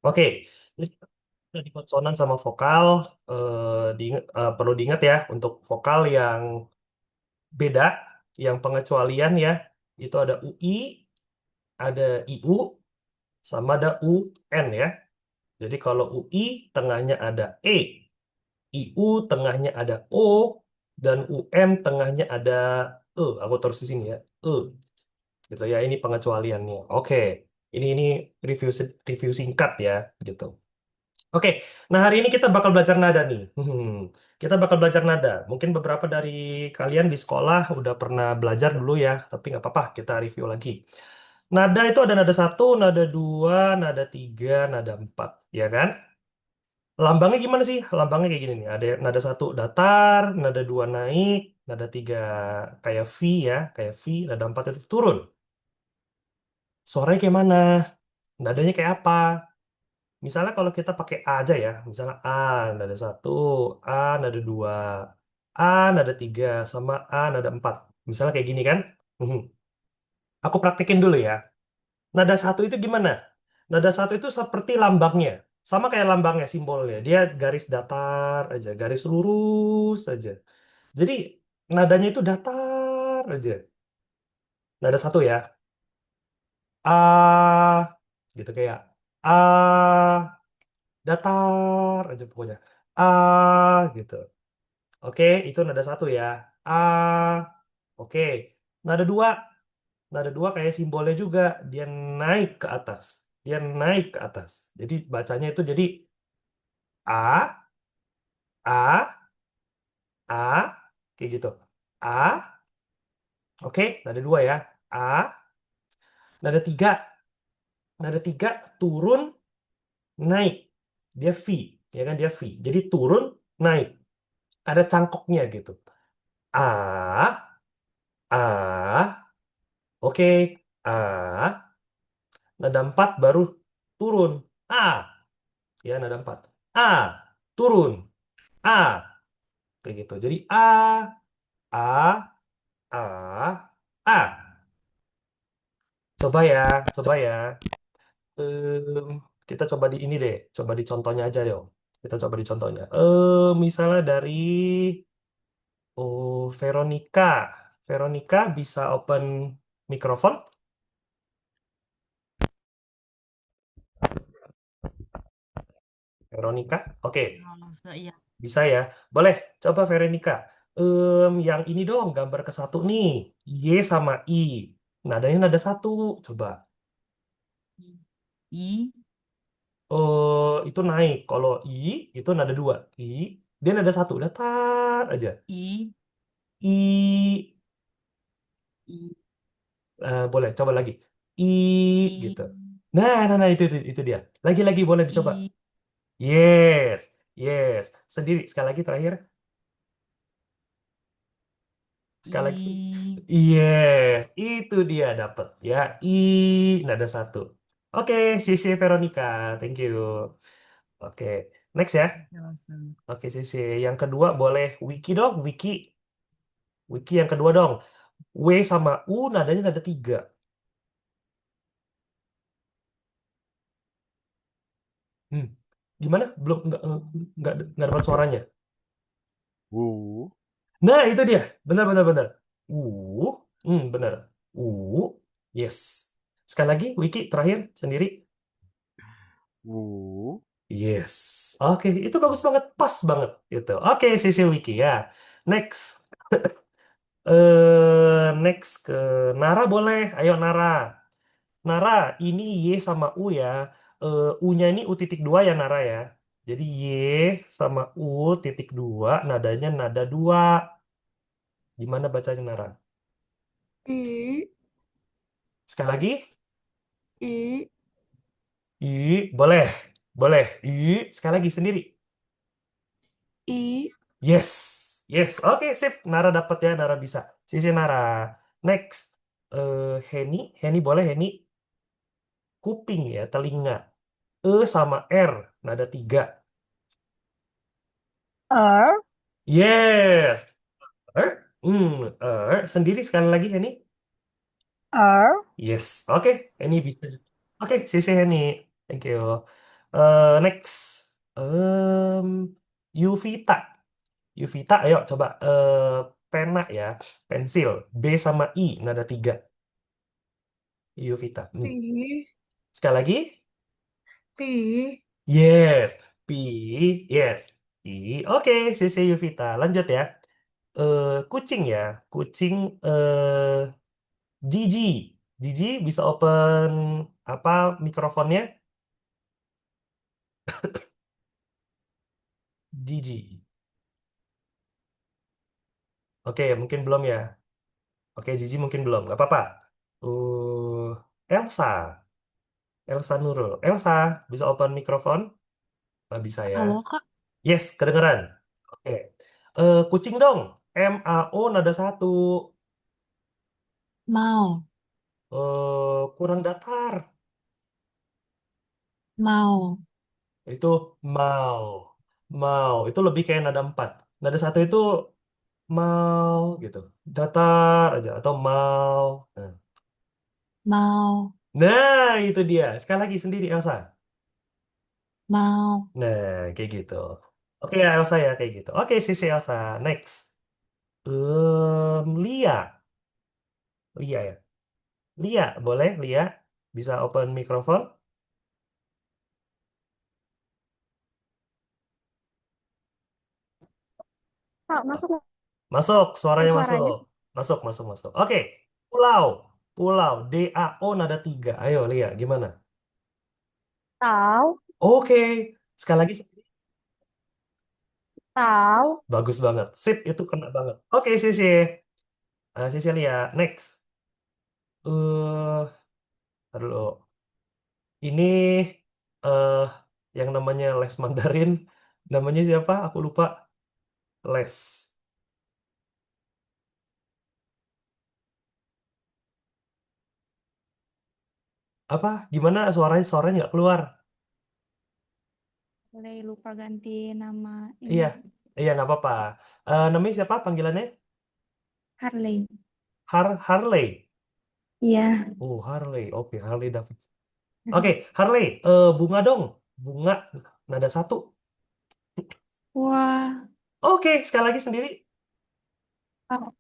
Oke, ini dari konsonan sama vokal, perlu diingat ya untuk vokal yang beda, yang pengecualian ya, itu ada UI, ada IU, sama ada UN ya. Jadi kalau UI tengahnya ada E, IU tengahnya ada O, dan UN tengahnya ada E. Aku terus di sini ya, E. Gitu ya, ini pengecualiannya. Oke, ini review singkat ya, gitu. Oke, nah hari ini kita bakal belajar nada nih. Kita bakal belajar nada. Mungkin beberapa dari kalian di sekolah udah pernah belajar dulu ya, tapi nggak apa-apa, kita review lagi. Nada itu ada nada satu, nada dua, nada tiga, nada empat, ya kan? Lambangnya gimana sih? Lambangnya kayak gini nih. Ada nada satu datar, nada dua naik, nada tiga kayak V ya, kayak V, nada empat itu turun. Suaranya kayak mana? Nadanya kayak apa? Misalnya kalau kita pakai A aja ya, misalnya A nada satu, A nada dua, A nada tiga, sama A nada empat. Misalnya kayak gini kan? Mhm. Aku praktekin dulu ya. Nada satu itu gimana? Nada satu itu seperti lambangnya, sama kayak lambangnya simbolnya. Dia garis datar aja, garis lurus aja. Jadi nadanya itu datar aja. Nada satu ya, A gitu kayak A datar aja pokoknya. A gitu. Oke, itu nada satu ya. A. Oke. Nada dua. Nada dua kayak simbolnya juga. Dia naik ke atas. Dia naik ke atas. Jadi bacanya itu jadi A, A, A. Kayak gitu. A. Oke, nada dua ya. A. Nada tiga. Nada tiga turun, naik. Dia V. Ya kan, dia V. Jadi turun, naik. Ada cangkoknya gitu. A. A. Oke. A. Nada 4 baru turun. A. Ya, nada 4. A. Turun. A. Kayak gitu. Jadi A. A. A. A. Coba ya. Coba ya. Kita coba di ini deh. Coba di contohnya aja deh. Kita coba di contohnya. Misalnya dari Veronica. Veronica bisa open mikrofon. Veronica. Oke. Oh, iya. Bisa ya. Boleh. Coba Veronica. Yang ini dong, gambar ke satu nih. Y sama I. Nadanya nada satu. Coba. I, Itu naik. Kalau I, itu nada dua. I, dia nada satu. Datar aja. I, I, I, boleh. Coba lagi. I, I, gitu. Nah, itu dia. Lagi-lagi boleh dicoba. I, Yes. Yes. Sendiri. Sekali lagi terakhir. Sekali lagi. I, Yes, itu dia dapat ya. Nada satu. Oke, Sisi Veronica, thank you. Oke, next ya. langsung. Oke, Sisi. Yang kedua boleh Wiki dong, Wiki. Wiki yang kedua dong. W sama U nadanya nada tiga. Hmm. Gimana? Belum nggak dapat suaranya. Wu, Nah, itu dia. Benar benar benar. Benar. U, yes. Sekali lagi, Wiki terakhir sendiri. wu. Yes. Oke, itu bagus banget, pas banget gitu. Oke, sisi wiki ya. Next. Next ke Nara boleh. Ayo Nara. Nara, ini Y sama U ya. U-nya ini U titik dua ya Nara ya. Jadi Y sama U titik dua, nadanya nada dua. Gimana bacanya Nara? I, Sekali lagi. I, I, boleh. Boleh. I, sekali lagi sendiri. I, Yes, yes. Oke, sip. Nara dapat ya, Nara bisa. Sisi Nara. Next, Henny, Henny boleh Henny. Kuping ya, telinga. Sama R, nada tiga. R, Yes. Sendiri sekali lagi Henny. R, Yes. Oke, Henny bisa. Oke, sisi Henny. Thank you. Next. Yuvita. Yuvita, ayo coba pena ya, pensil. B sama I, nada tiga. Yuvita. Pi. Sekali lagi. Pi. Yes. P. Yes. I. Oke, CC Yuvita. Lanjut ya. Kucing ya. Kucing Gigi. Gigi bisa open apa mikrofonnya? Gigi. Oke, mungkin belum ya. Oke, Gigi mungkin belum. Gak apa-apa. Elsa. Elsa Nurul. Elsa, bisa open mikrofon? Nggak bisa ya. Halo, Kak. Yes, kedengeran. Oke. Kucing dong. MAO nada satu. Mau. Kurang datar. Mau. Itu mau. Mau. Itu lebih kayak nada empat. Nada satu itu mau gitu. Datar aja. Atau mau. Mau. Nah, itu dia. Sekali lagi sendiri Elsa. Mau. Nah, kayak gitu. Oke ya Elsa ya kayak gitu. Oke, sisi Elsa. Next. Lia. Lia ya. Lia, boleh Lia? Bisa open mikrofon? Kak, masuk Masuk, suaranya suaranya? masuk. Masuk, masuk, masuk. Oke. Pulau. Pulau. DAO nada tiga. Ayo Lia, gimana? Tahu, Oke. Sekali lagi. tahu. Bagus banget. Sip, itu kena banget. Oke, Sisi. Sisi Lia. Next. Ntar dulu. Ini eh yang namanya les Mandarin. Namanya siapa? Aku lupa. Les. Apa? Gimana suaranya nggak keluar? Boleh lupa ganti nama Iya, ini. iya nggak apa-apa. Namanya siapa panggilannya? Harley. Harley. Iya. Oh, Harley. Oke, Harley Davidson. Oke, Harley. Bunga dong. Bunga. Nada satu. Wah. Oke, sekali lagi sendiri. Oh,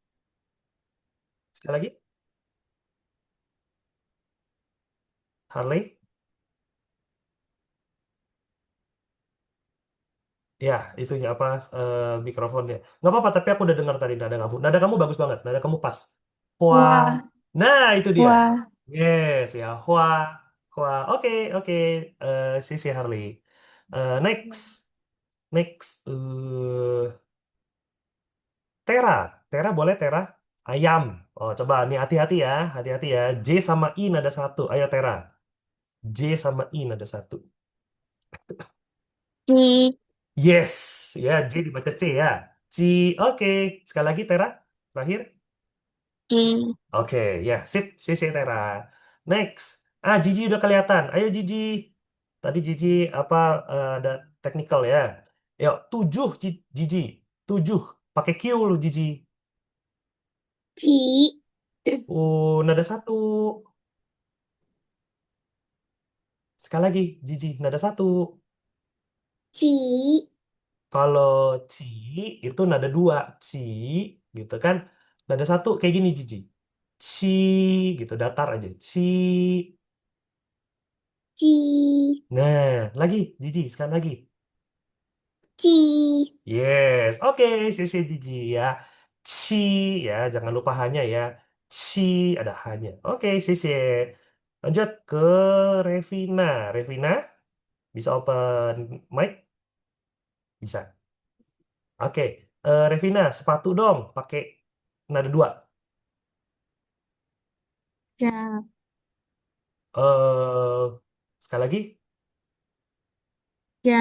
Sekali lagi. Harley. Ya, itunya apa mikrofonnya. Nggak apa-apa, tapi aku udah dengar tadi nada kamu. Nada kamu bagus banget. Nada kamu pas. Wah. wah. Nah, itu dia. Wah. Yes, ya. Wah. Wah. Oke, oke. Sisi Harley. Next. Next. Tera. Tera boleh Tera? Ayam. Oh, coba nih hati-hati ya. Hati-hati ya. J sama I nada satu. Ayo Tera. J sama I nada satu. Ci. Yes. Ya, J dibaca C ya. C. Oke. Sekali lagi Tera. Terakhir. Ci. Oke, ya, sip, sisi Tera. Next. Gigi udah kelihatan. Ayo Gigi. Tadi Gigi apa ada technical ya. Yuk, tujuh Gigi. Tujuh. Pakai Q lu Gigi. Ci. Nada satu. Sekali lagi, Gigi, nada satu. Ci. Kalau ci itu nada dua. Ci, gitu kan. Nada satu kayak gini Gigi. Ci, gitu, datar aja. Ci. Ci. Nah, lagi, Gigi, sekali lagi. Ci. Yes, oke, Sisi Gigi ya. Ci ya, jangan lupa hanya ya. Ci ada hanya. Oke, Sisi. Lanjut ke Revina. Revina bisa open mic? Bisa. Oke, Revina sepatu dong, pakai nada dua. Ya, eh Sekali lagi, ya,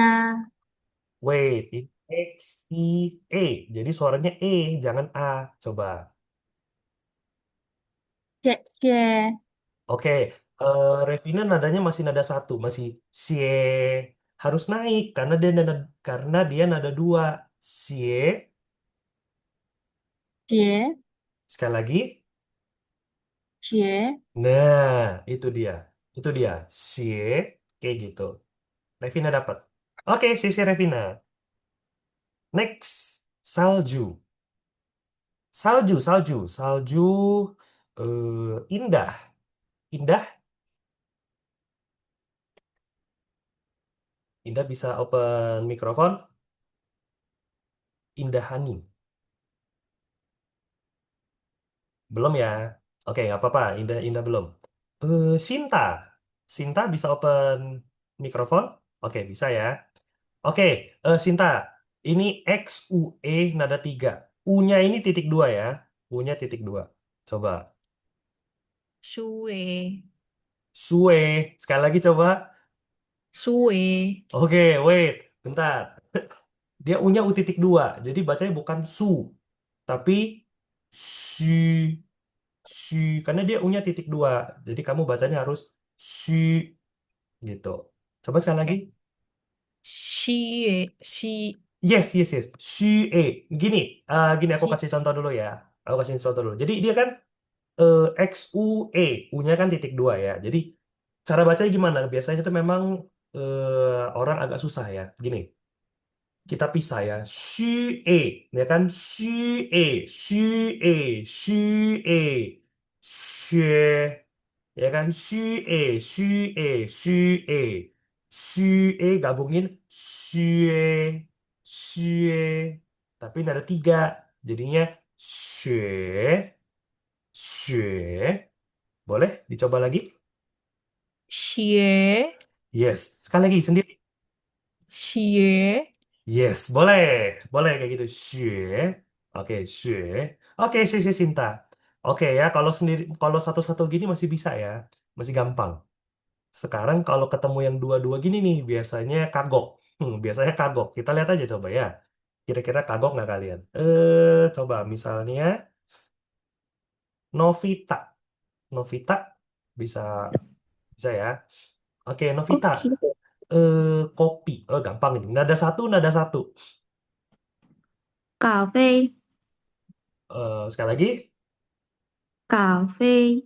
wait, ini X I E, jadi suaranya E, jangan A. Coba. ya, ya. Oke, Revina nadanya masih nada satu, masih sie. Harus naik karena dia nada dua. Sie. Cie, Sekali lagi. cie. Nah, itu dia. Itu dia. Sie kayak gitu. Revina dapat. Oke, sisi Revina. Next, salju. Salju, salju, salju indah. Indah, Indah bisa open mikrofon. Indahani. Belum ya? Oke, nggak apa-apa. Indah, Indah belum. Sinta. Sinta bisa open mikrofon? Oke, bisa ya. Oke, Sinta. Ini X, U, E, nada 3. U-nya ini titik 2 ya. U-nya titik 2. Coba. Suwe, Sue. Sekali lagi coba. suwe, Oke, wait. Bentar. Dia U-nya U titik 2. Jadi bacanya bukan su. Tapi su. Su. Karena dia U-nya titik 2. Jadi kamu bacanya harus su. Gitu. Coba sekali lagi. 시에, 시, Yes, yes, yes. Su E. Gini, gini aku 시, kasih contoh dulu ya. Aku kasih contoh dulu. Jadi dia kan X U E, U-nya kan titik 2 ya. Jadi cara bacanya gimana? Biasanya itu memang orang agak susah ya. Gini, kita pisah ya. Su E, ya kan? Su E, su E, su E, xue, ya kan? Su E, su E, su E, su E gabungin xue, xue. Tapi ini ada 3, jadinya xue, xue. Boleh dicoba lagi? 시에, Yes. Sekali lagi sendiri. 시에, Yes, boleh. Boleh kayak gitu. Xue. Oke, xue. Oke, si Sinta. Oke ya, kalau sendiri kalau satu-satu gini masih bisa ya. Masih gampang. Sekarang kalau ketemu yang dua-dua gini nih, biasanya kagok. Biasanya kagok. Kita lihat aja coba ya. Kira-kira kagok nggak kalian? Coba misalnya Novita. Novita bisa bisa ya. Oke, Novita. Oke. Kopi. Gampang ini. Nada satu, nada satu. Cà phê, Sekali lagi. cà phê.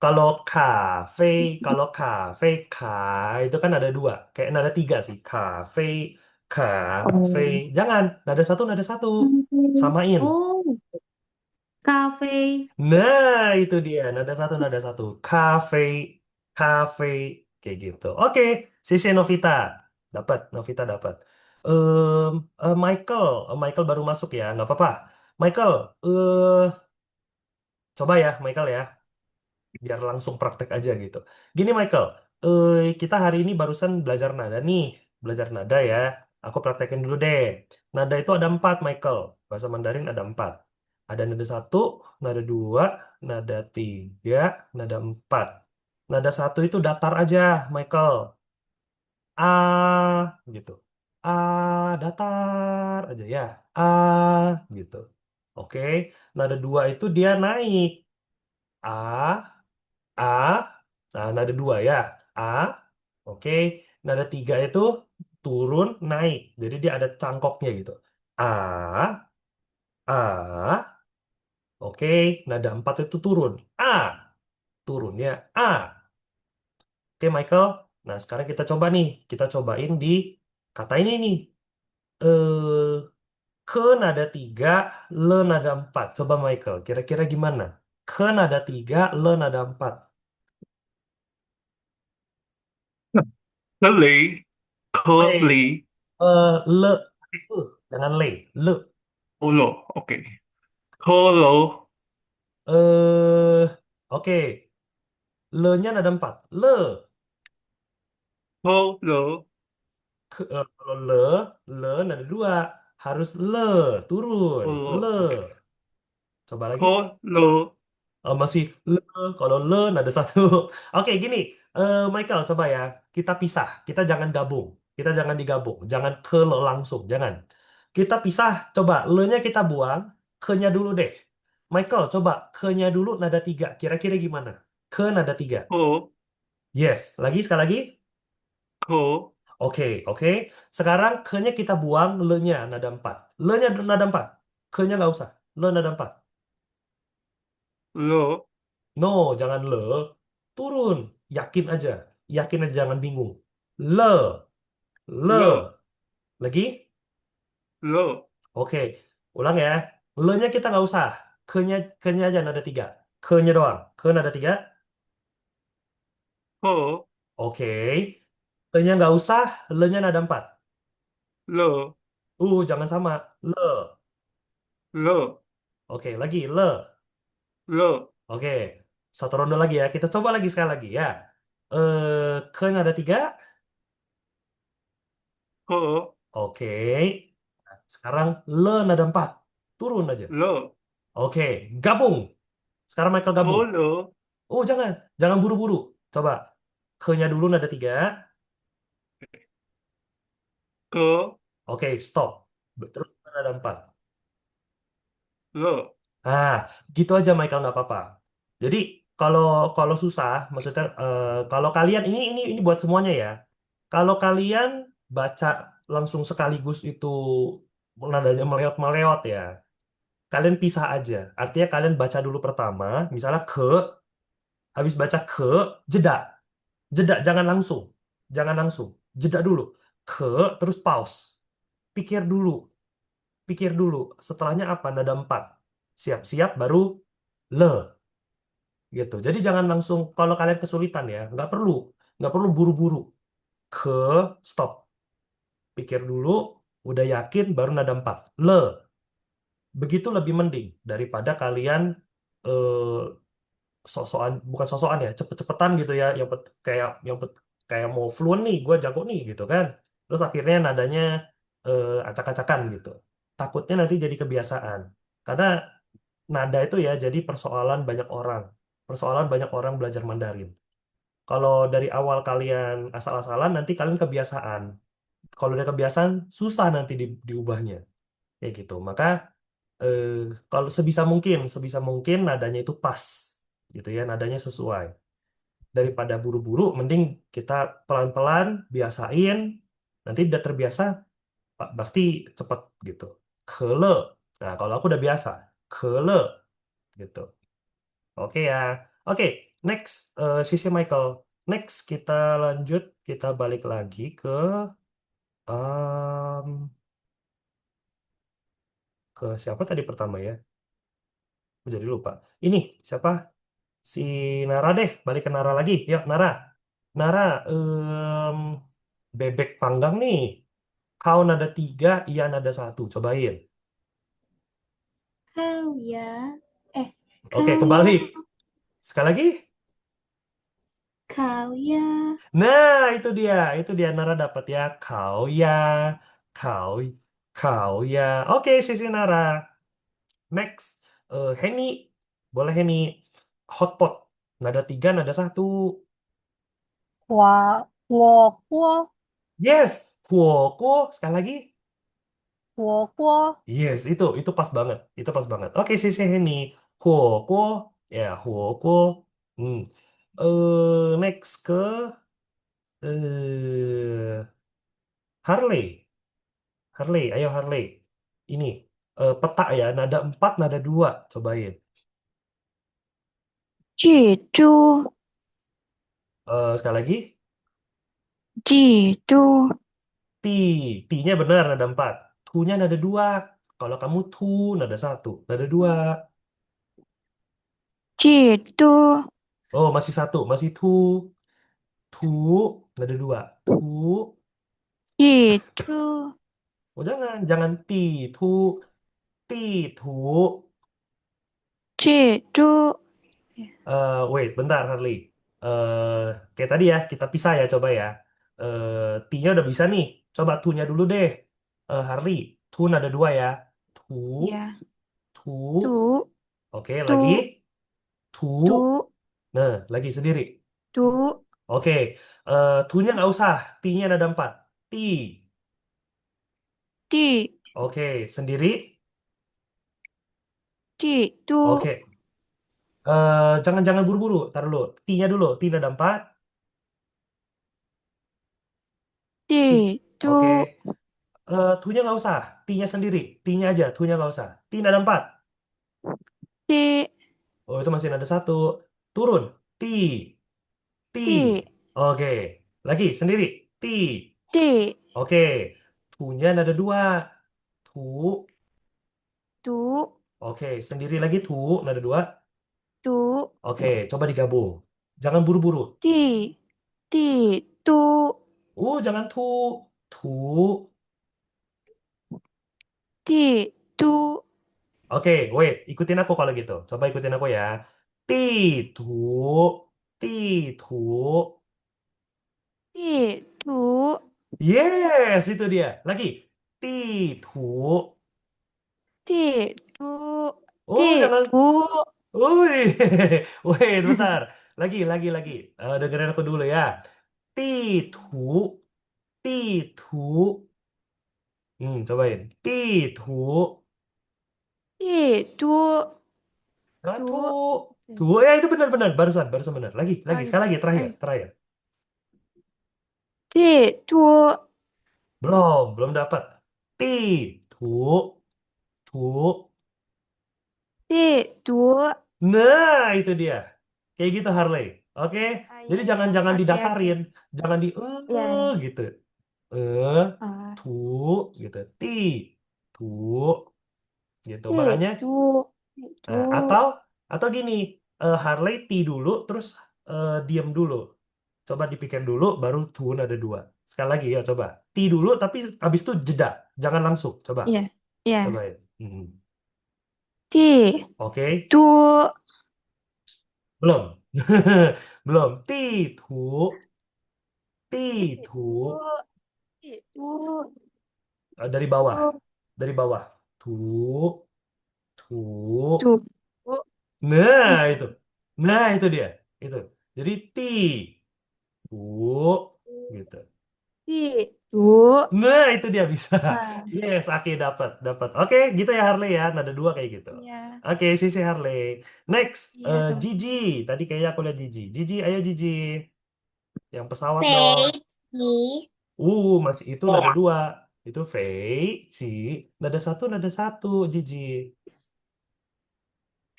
Kalau kafe, kalau kafe, ka itu kan ada 2. Kayak nada 3 sih. Kafe, kafe. Ồ, Jangan. Nada satu, nada satu. cà phê. Samain. Ồ, cà phê. Nah, itu dia. Nada satu, nada satu. Kafe, kafe. Kayak gitu. Oke. Sisi Novita. Dapat. Novita dapat. Michael. Michael baru masuk ya. Nggak apa-apa. Michael. Coba ya, Michael ya. Biar langsung praktek aja gitu. Gini Michael, kita hari ini barusan belajar nada nih, belajar nada ya. Aku praktekin dulu deh. Nada itu ada 4 Michael. Bahasa Mandarin ada 4. Ada nada satu, nada 2, nada 3, nada 4. Nada satu itu datar aja Michael. A gitu. A datar aja ya. A gitu. Oke. Nada 2 itu dia naik. A A, nah nada 2 ya, A, oke, nada 3 itu turun naik, jadi dia ada cangkoknya gitu, A, A, oke, nada 4 itu turun, A, turunnya A, oke Michael, nah sekarang kita coba nih, kita cobain di kata ini nih, eh, ke nada 3, le nada 4, coba Michael, kira-kira gimana? Ke nada 3, le nada 4. Curly, Le, curly, le, jangan le, le. polo, oke. Polo, Eh, oke, le-nya nada 4. Le, polo, kalau le nada 2. Harus le, turun. Le. polo, oke. Coba lagi. Polo, Masih le, kalau le nada 1. Oke, gini. Michael, coba ya. Kita pisah. Kita jangan gabung. Kita jangan digabung. Jangan ke le langsung. Jangan. Kita pisah. Coba, le-nya kita buang. Ke-nya dulu deh. Michael, coba. Ke-nya dulu nada 3. Kira-kira gimana? Ke nada 3. ko, Yes. Lagi, sekali lagi. ko, Oke, oke. Sekarang ke-nya kita buang, le-nya nada 4. Le-nya nada 4. Ke-nya nggak usah. Le nada 4. lo, No, jangan le. Turun. Yakin aja. Yakin aja, jangan bingung. Le. Le. Le. Lagi? Le. Oke, ulang ya. Le-nya kita nggak usah. Ke-nya aja nada tiga. Ke-nya doang. Ke nada tiga. Ke. Oke. Ke-nya nggak usah. Le-nya nada empat. Le. Jangan sama. Le. Le. Oke, lagi. Le. Le. Oke. Satu ronde lagi ya. Kita coba lagi sekali lagi ya. Ke nada tiga. Ke. Oke. Nah, sekarang le nada empat. Turun aja. Le. Oke. Gabung. Sekarang Michael Ke. gabung. Le. Jangan. Jangan buru-buru. Coba. Ke-nya dulu nada tiga. Ke. Oke, stop. Terus ada empat. Le. Ah, gitu aja Michael nggak apa-apa. Jadi kalau kalau susah, maksudnya kalau kalian ini buat semuanya ya. Kalau kalian baca langsung sekaligus itu nadanya melewat-melewat ya. Kalian pisah aja. Artinya kalian baca dulu pertama, misalnya habis baca jeda, jeda, jangan langsung, jangan langsung, jeda dulu, ke, terus pause, pikir dulu. Pikir dulu, setelahnya apa? Nada 4. Siap-siap baru le gitu. Jadi jangan langsung kalau kalian kesulitan ya, nggak perlu buru-buru. Ke stop, pikir dulu, udah yakin baru nada 4. Le. Begitu lebih mending daripada kalian eh, sok-sokan bukan sok-sokan ya, cepet-cepetan gitu ya, kayak mau fluent nih, gue jago nih gitu kan. Terus akhirnya nadanya acak-acakan gitu. Takutnya nanti jadi kebiasaan. Karena nada itu ya jadi persoalan banyak orang belajar Mandarin. Kalau dari awal kalian asal-asalan nanti kalian kebiasaan. Kalau udah kebiasaan susah nanti diubahnya kayak gitu. Maka eh, kalau sebisa mungkin nadanya itu pas gitu ya, nadanya sesuai. Daripada buru-buru mending kita pelan-pelan biasain, nanti udah terbiasa pasti cepet gitu. Kele. Nah, kalau aku udah biasa, kele gitu. Oke ya. Oke, next sisi Michael. Next kita lanjut, kita balik lagi em, ke siapa tadi pertama ya? Aku jadi lupa. Ini siapa? Si Nara deh, balik ke Nara lagi. Yuk, Nara. Nara, bebek panggang nih. Kau nada tiga, iya nada satu. Cobain. Kau ya. Eh, Oke, kau ya. kebalik. Sekali lagi. Kau ya. Nah, itu dia Nara dapat ya. Kau, kau ya. Oke, sisi Nara. Next, Henny, boleh Henny. Hotpot, nada tiga, nada satu. 火锅，Yes, Huoko. Sekali lagi. 火锅，Yes, itu pas banget. Itu pas banget. Oke, sisi Henny. Huoko, ya Huoko. Hmm. Next ke eh Harley. Harley, ayo Harley. Ini peta ya, nada 4, nada 2. Cobain. 记住，Sekali lagi. 记住， T. T-nya benar nada 4. Tu-nya nada 2. Kalau kamu tu nada 1, nada 2. 记住， Oh, masih satu, masih tu. Tu nada 2. Tu. 记住，Jangan ti, tu, ti, tu. 记住，Wait, bentar Harley. Kayak tadi ya, kita pisah ya, coba ya. T-nya udah bisa nih. Coba tu-nya dulu deh. Harley, tu nada 2 ya. Tu, 呀，tu. 读 Oke, lagi. 读 Tu. 读 Nah, lagi sendiri. 读 Oke, tu-nya nggak usah. T-nya ada 4. Ti. 地 Oke, sendiri. 地都 Oke, jangan buru-buru. Taruh dulu. T-nya dulu. T ada 4. Ti. 地 Oke, 都 tu-nya nggak usah. T-nya sendiri. T-nya aja. Tu-nya nggak usah. T ada 4. 地 Oh, itu masih ada satu. Turun. Ti. Ti. 地 Oke, lagi sendiri. Ti. 地 Oke, tu-nya nada dua. Tu. Tu, Oke, sendiri lagi tu, nada dua. tu, Oke, coba digabung. Jangan buru-buru. ti, ti, tu, Jangan tu. Tu. ti, tu, Oke, wait. Ikutin aku kalau gitu. Coba ikutin aku ya. Ti, tu. Ti, tu. ti, tu, Yes, itu dia. Lagi. Ti, tu. ti, tu, ti, Jangan. tu, Wih, wait, bentar. Lagi. Dengerin aku dulu ya. Ti, tu. Ti, tu. Cobain. Ti, tu. ti, tu, tu. Tu. Tu. Ya, itu benar-benar. Barusan benar. Lagi. Oh, gitu. Sekali lagi, terakhir. Oke. Terakhir. Ti, tu, Belum dapat. Ti, tu. Tu. ti, tu. Nah, itu dia. Kayak gitu, Harley. Oke? Ah, Jadi iya, iya. jangan Oke, oke. didatarin. Jangan di Iya, iya. gitu. Eh, Ah, tu, gitu. Ti, tu, gitu. ti, Makanya, tu, ti, tu. atau gini, Harley ti dulu, terus diem dulu. Coba dipikir dulu, baru tu ada dua. Sekali lagi ya, coba. Ti dulu, tapi habis itu jeda. Jangan langsung. Coba. Iya, iya. Cobain. Ti, Oke. tu, Belum. Belum. Ti, tu, ti, ti, tu. tu, ti, tu, Dari bawah. tu, Dari bawah. Tu, tu. tu, Nah, tu, itu. Nah, itu dia. Itu. Jadi ti, tu, gitu. ti, tu. Nah, itu dia bisa. Ah, Yes, oke dapat. Oke, gitu ya Harley ya. Nada dua kayak gitu. iya, Oke, sisi Harley. Next, iya tuh. Gigi. Tadi kayaknya aku lihat Gigi. Gigi, ayo Gigi. Yang pesawat dong. Fei, Masih itu nada dua. Itu Fei, Ci. Nada satu, Gigi.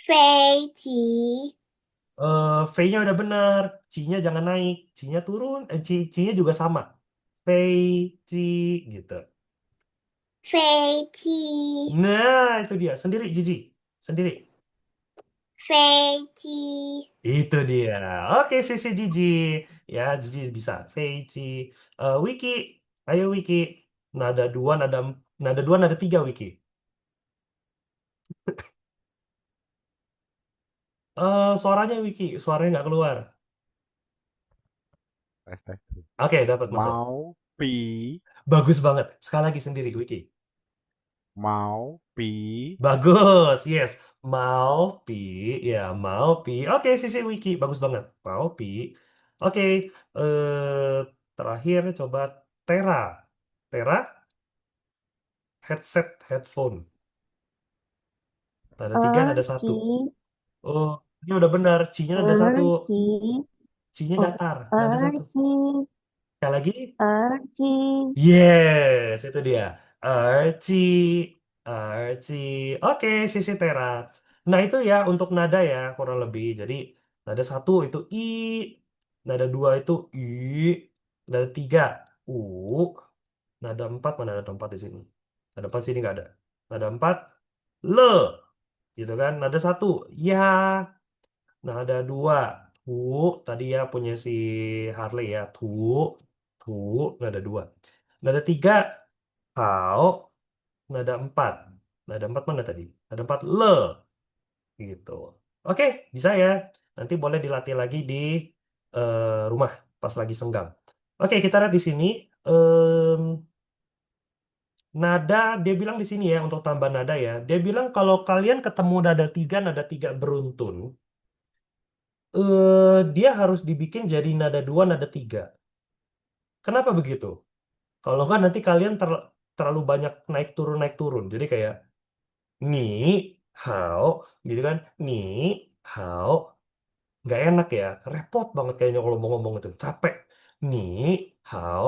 Fei Qi, V-nya udah benar. C-nya jangan naik. C-nya turun. C-nya juga sama. Fei, Ci, gitu. Fei Qi, Nah, itu dia. Sendiri, Gigi. Sendiri. Fei Qi, Itu dia. Oke, sisi Gigi. Ya, Gigi bisa. Feici. Wiki. Ayo, Wiki. Nada dua, nada tiga, Wiki. Suaranya, Wiki. Suaranya nggak keluar. Tes, tes. Oke, dapat masuk. Mau pi, Bagus banget. Sekali lagi sendiri, Wiki. mau pi, Bagus. Yes. Mau pi. Ya, mau pi. Oke, sisi Wiki. Bagus banget. Mau pi. Oke. Terakhir, coba Tera. Tera, headset, headphone. Nada tiga, nada satu. Erci, Oh, ini udah benar. C-nya ada satu. erci, C-nya datar. Nada satu. erci, Sekali lagi. erci. Yes, itu dia. Arci. Arci. Oke, sisi Tera. Nah, itu ya untuk nada ya, kurang lebih. Jadi, nada satu itu I. Nada dua itu I. Nada tiga U. Nada empat, mana nada empat di sini? Nada empat sini nggak ada. Nada empat, Le. Gitu kan. Nada satu, Ya. Nah, ada dua. Tu, tadi ya punya si Harley ya. Tu, nada dua. Nada tiga, hao. Nada empat. Nada empat mana tadi? Nada empat, le. Gitu. Oke, bisa ya. Nanti boleh dilatih lagi di rumah pas lagi senggang. Oke, kita lihat di sini. Em, Nada, dia bilang di sini ya, untuk tambah nada ya. Dia bilang kalau kalian ketemu nada tiga beruntun, dia harus dibikin jadi nada dua, nada tiga. Kenapa begitu? Kalau nggak nanti kalian terlalu banyak naik turun. Jadi kayak ni, hao, gitu kan? Ni, hao, nggak enak ya. Repot banget kayaknya kalau mau ngomong itu. Capek. Ni, hao,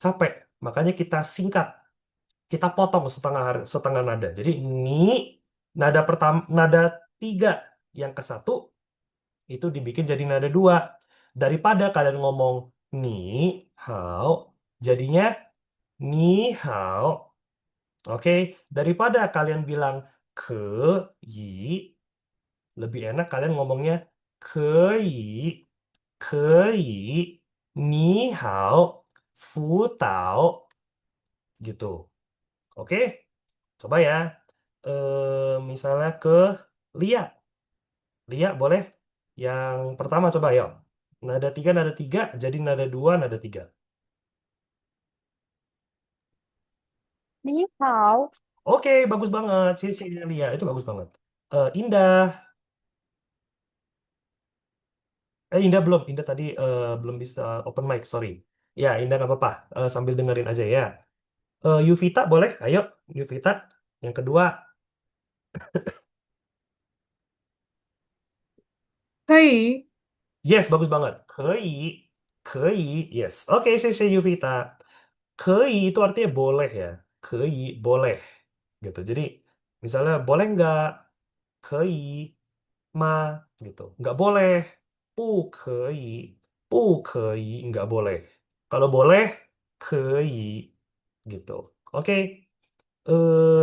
capek. Makanya kita singkat. Kita potong setengah nada. Jadi ni, nada pertama, nada tiga yang ke satu itu dibikin jadi nada dua. Daripada kalian ngomong ni, hao, jadinya Ni hao. Oke, daripada kalian bilang ke yi, lebih enak kalian ngomongnya ke yi, ke yi, ni hao, fu tao gitu. Oke, coba ya. Misalnya ke Lia. Lia boleh? Yang pertama coba yuk. Nada tiga, jadi nada dua, nada tiga. 你好， Oke, bagus banget. Si Lia itu bagus banget. Indah. Indah belum. Indah tadi belum bisa open mic, sorry. Ya, Indah nggak apa-apa. Sambil dengerin aja ya. Yuvita boleh? Ayo, Yuvita. Yang kedua. 可以 Yes, bagus banget. Kei. Kei. Yes. Oke, si Yuvita. Kei itu artinya boleh ya. Kei, boleh. Gitu. Jadi, misalnya boleh nggak? Kei. Ma. Gitu. Nggak boleh. Bu kei. Bu kei. Nggak boleh. Kalau boleh, kei. Gitu. Oke.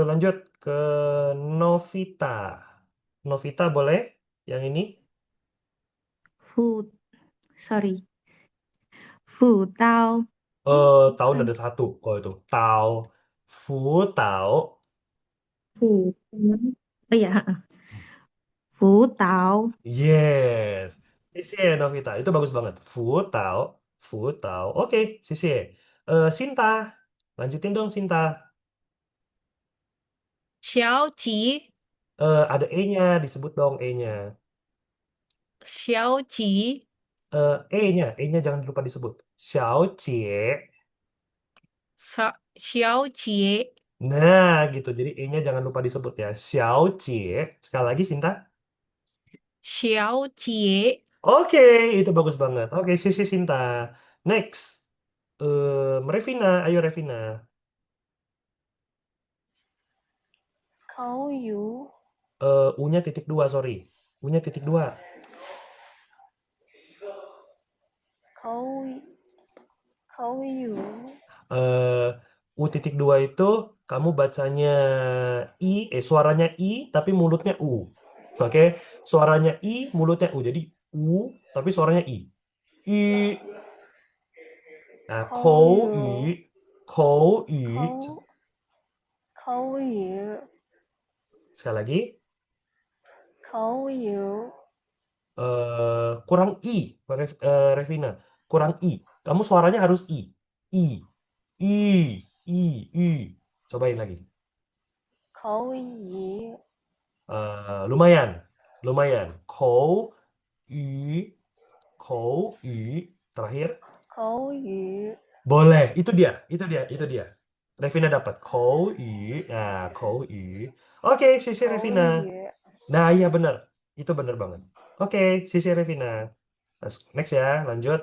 Lanjut ke Novita. Novita boleh? Yang ini? 斧，sorry，斧刀，Tahun ada satu. Kalau itu. Tao. Fu tao. 斧，哎呀，斧刀， Yes. Sisi Novita. Itu bagus banget. Fu tao. Fu tao. Oke, sisi. Sinta. Lanjutin dong, Sinta. 小吉 Ada E-nya. Disebut dong E-nya. 小吉 E-nya. E-nya jangan lupa disebut. Xiao Jie. 小杰 Nah, gitu. Jadi E-nya jangan lupa disebut ya. Xiao Jie. Sekali lagi, Sinta. 小杰 Oke, itu bagus banget. Oke, sisi Sinta. Next. Revina. Ayo, Revina. 口语， U-nya titik dua, sorry. U-nya titik dua. 口语，口语， Eh, U titik dua itu kamu bacanya suaranya I, tapi mulutnya U. Oke, suaranya I, mulutnya U. Jadi U, tapi suaranya I. I. Nah, 口语, 口语. 口口语， Sekali lagi. 口语， Kurang I, Revina. Kurang I. Kamu suaranya harus I. I. I. I. I. Cobain lagi. 口语， Lumayan. Lumayan. Kou. Yu. Kou. Yu. Terakhir. 口语， Boleh. Itu dia. Itu dia. Itu dia. Revina dapat. Kou. Yu. Nah, Kou. Yu. Oke, sisi Revina. 口语。 Nah, iya benar. Itu benar banget. Oke, sisi Revina. Next ya, lanjut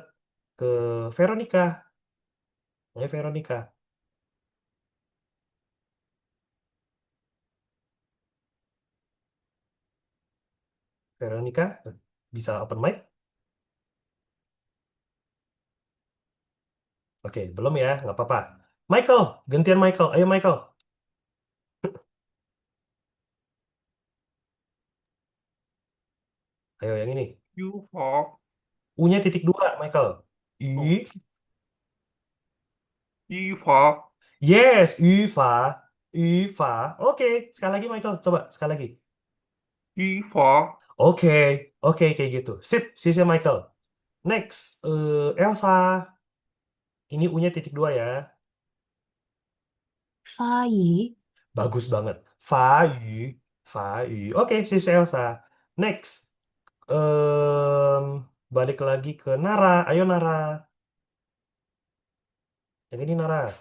ke Veronica. Ayo Veronica. Veronica, bisa open mic? Oke, belum ya, nggak apa-apa. Michael, gantian Michael. Ayo Michael. Ayo yang ini. yu phó U-nya titik dua, Michael. ồ, Y. yu phó Yes, Y, Fa. Y, Fa. Oke, sekali lagi Michael. Coba, sekali lagi. yu phó Oke, oke kayak gitu. Sip, sisi Michael. Next, Elsa. Ini U-nya titik dua ya. 发语 Bagus banget. Fa, Yu. Fa, Yu. Oke, sisi Elsa. Next, balik lagi ke Nara. Ayo Nara. Yang ini Nara.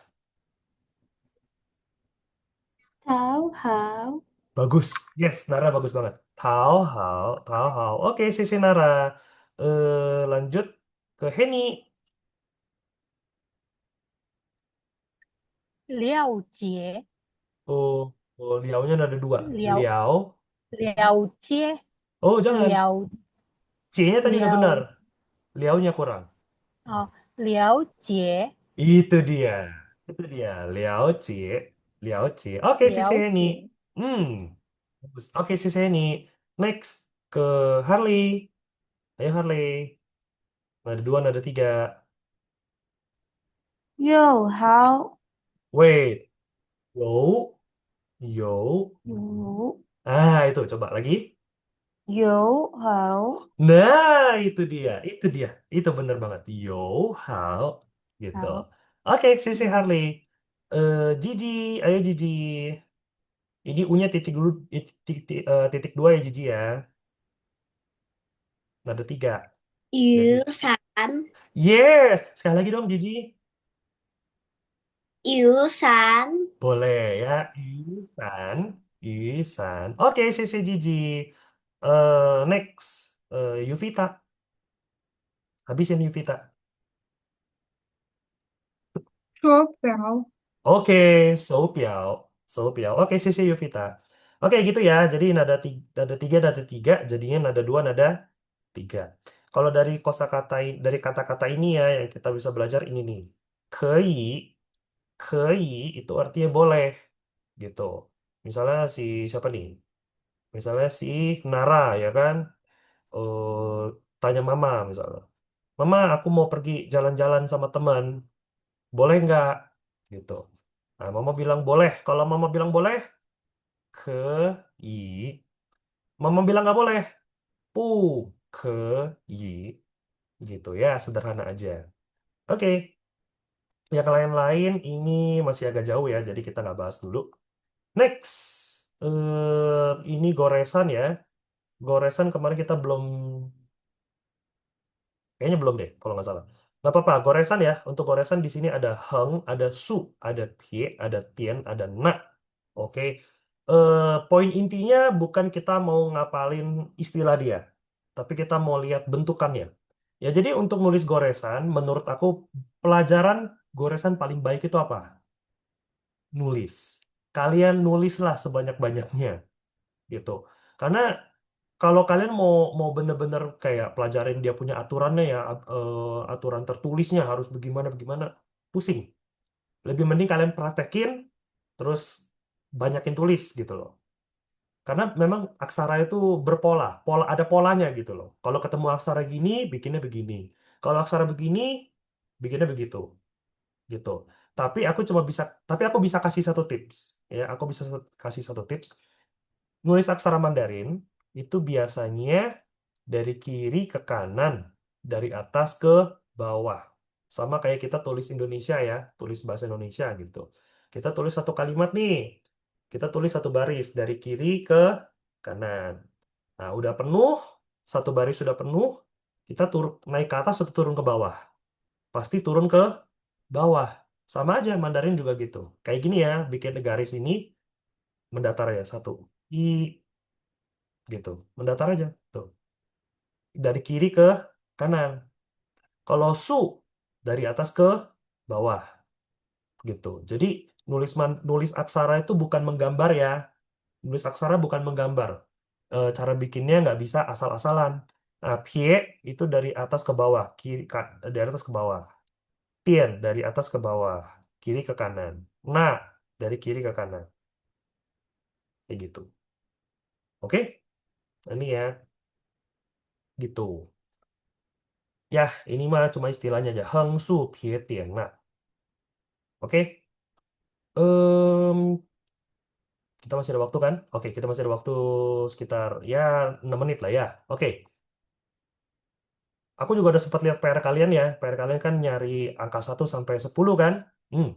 讨好， Bagus. Yes, Nara bagus banget. Tao hao, tao hao. Oke, sisi Nara. Lanjut ke Henny. 了解 Oh, liaunya ada dua. 了 Liao. 了解 Oh, jangan. 了 C-nya tadi udah benar. 了 Liaunya kurang. 了解 Itu dia. Itu dia, Liao Jie. Liao Jie. Oke, si 了 Sheni. 解。 Bagus. Oke, si Sheni. Next, ke Harley. Ayo, Harley. Nada dua, nada tiga. 又好 Wait. Yo. Yo. 有 Itu. Coba lagi. 友好 Nah, itu dia. Itu dia. Itu bener banget. Yo, hao. Gitu. 好 Oke, si Hmm. Harley. Gigi. Ayo, Gigi. Ini U-nya titik dulu, titik dua ya Gigi ya. Nada tiga. Jadi, 雨伞， yes. Sekali lagi dong Gigi. 雨伞， Boleh ya. Isan. Isan. Oke, CC Gigi. Next. Yuvita. Habisin Yuvita. 手表 Oke, Oke, CC Yuvita. Oke, gitu ya. Jadi nada tiga, nada tiga. Jadinya nada dua, nada tiga. Kalau dari kosakata dari kata-kata ini ya yang kita bisa belajar ini nih. Kei, kei itu artinya boleh gitu. Misalnya si siapa nih? Misalnya si Nara ya kan? Eh tanya Mama misalnya. Mama, aku mau pergi jalan-jalan sama teman. Boleh nggak? Gitu. Nah, Mama bilang boleh. Kalau Mama bilang boleh, kei. Mama bilang nggak boleh. Pu, kei. Gitu ya, sederhana aja. Oke, yang lain-lain ini masih agak jauh ya, jadi kita nggak bahas dulu. Next, ini goresan ya. Goresan kemarin kita belum, kayaknya belum deh, kalau nggak salah. Nggak apa-apa, goresan ya. Untuk goresan di sini ada heng, ada su, ada pie, ada tien, ada na. Oke, poin intinya bukan kita mau ngapalin istilah dia, tapi kita mau lihat bentukannya. Ya, jadi untuk nulis goresan, menurut aku pelajaran goresan paling baik itu apa? Nulis. Kalian nulislah sebanyak-banyaknya gitu. Karena kalau kalian mau bener-bener kayak pelajarin dia punya aturannya ya, aturan tertulisnya harus bagaimana bagaimana, pusing. Lebih mending kalian praktekin, terus banyakin tulis gitu loh. Karena memang aksara itu berpola, ada polanya gitu loh. Kalau ketemu aksara gini, bikinnya begini. Kalau aksara begini, bikinnya begitu, gitu. Tapi aku bisa kasih satu tips, ya. Aku bisa kasih satu tips. Nulis aksara Mandarin itu biasanya dari kiri ke kanan, dari atas ke bawah. Sama kayak kita tulis Indonesia ya, tulis bahasa Indonesia gitu. Kita tulis satu kalimat nih, kita tulis satu baris dari kiri ke kanan. Nah, udah penuh, satu baris sudah penuh, kita naik ke atas atau turun ke bawah. Pasti turun ke bawah. Sama aja, Mandarin juga gitu. Kayak gini ya, bikin garis ini mendatar ya, satu. I, gitu. Mendatar aja. Tuh. Dari kiri ke kanan. Kalau su, dari atas ke bawah. Gitu. Jadi, nulis aksara itu bukan menggambar ya. Nulis aksara bukan menggambar. Cara bikinnya nggak bisa asal-asalan. Nah, pie itu dari atas ke bawah, dari atas ke bawah. Tien dari atas ke bawah, kiri ke kanan. Na dari kiri ke kanan. Kayak gitu. Oke? Ini ya, gitu. Ya, ini mah cuma istilahnya aja. Heng su pie tien na. Oke? Em, kita masih ada waktu kan? Oke, kita masih ada waktu sekitar ya 6 menit lah ya. Oke. Aku juga udah sempat lihat PR kalian ya. PR kalian kan nyari angka 1 sampai 10 kan? Hmm,